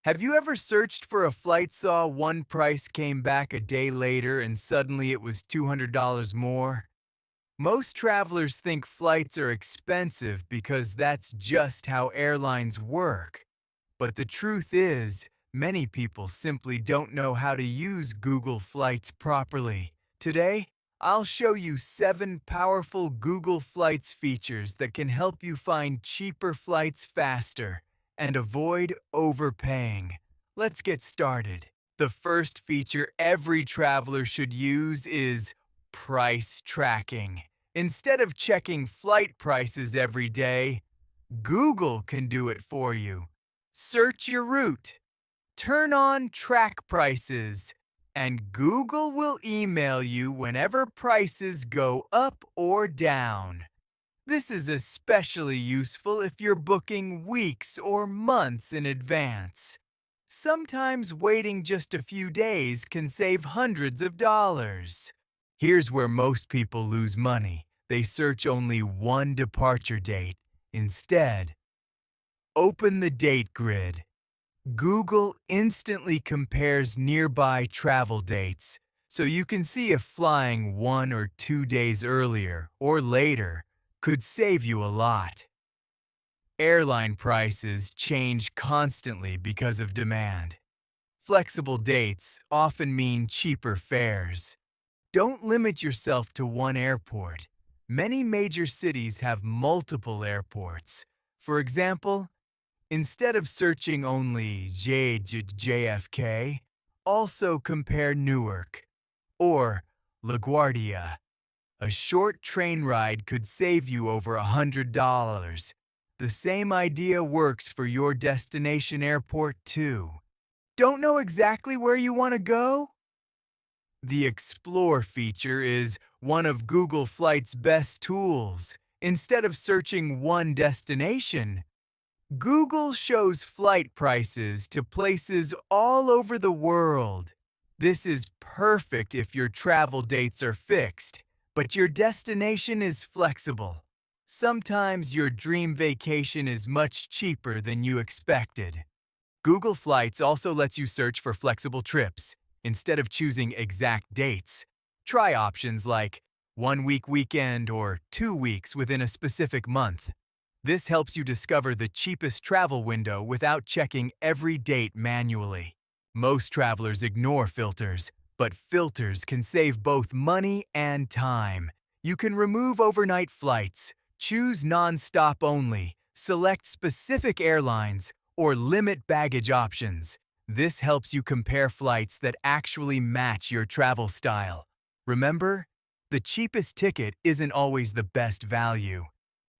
Have you ever searched for a flight, saw one price, came back a day later, and suddenly it was $200 more? Most travelers think flights are expensive because that's just how airlines work. But the truth is, many people simply don't know how to use Google Flights properly. Today, I'll show you 7 powerful Google Flights features that can help you find cheaper flights faster and avoid overpaying. Let's get started. The first feature every traveler should use is price tracking. Instead of checking flight prices every day, Google can do it for you. Search your route, turn on track prices, and Google will email you whenever prices go up or down. This is especially useful if you're booking weeks or months in advance. Sometimes waiting just a few days can save hundreds of dollars. Here's where most people lose money. They search only one departure date. Instead, open the date grid. Google instantly compares nearby travel dates, so you can see if flying 1 or 2 days earlier or later could save you a lot. Airline prices change constantly because of demand. Flexible dates often mean cheaper fares. Don't limit yourself to one airport. Many major cities have multiple airports. For example, instead of searching only JFK, also compare Newark or LaGuardia. A short train ride could save you over $100. The same idea works for your destination airport too. Don't know exactly where you want to go? The Explore feature is one of Google Flight's best tools. Instead of searching one destination, Google shows flight prices to places all over the world. This is perfect if your travel dates are fixed, but your destination is flexible. Sometimes your dream vacation is much cheaper than you expected. Google Flights also lets you search for flexible trips. Instead of choosing exact dates, try options like 1 week weekend or 2 weeks within a specific month. This helps you discover the cheapest travel window without checking every date manually. Most travelers ignore filters, but filters can save both money and time. You can remove overnight flights, choose non-stop only, select specific airlines, or limit baggage options. This helps you compare flights that actually match your travel style. Remember, the cheapest ticket isn't always the best value.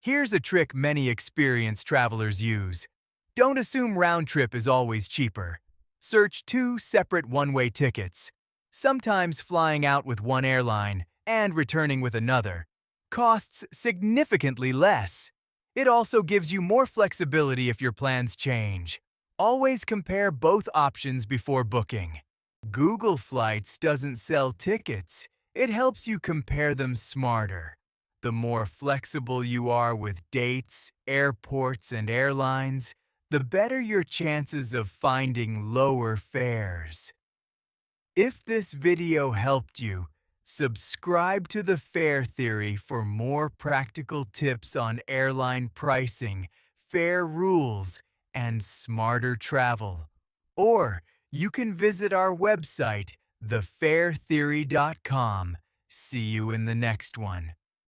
Here's a trick many experienced travelers use. Don't assume round trip is always cheaper. Search 2 separate one-way tickets. Sometimes flying out with one airline and returning with another costs significantly less. It also gives you more flexibility if your plans change. Always compare both options before booking. Google Flights doesn't sell tickets. It helps you compare them smarter. The more flexible you are with dates, airports, and airlines, the better your chances of finding lower fares. If this video helped you, subscribe to the Fare Theory for more practical tips on airline pricing, fare rules, and smarter travel. Or you can visit our website, thefaretheory.com. See you in the next one.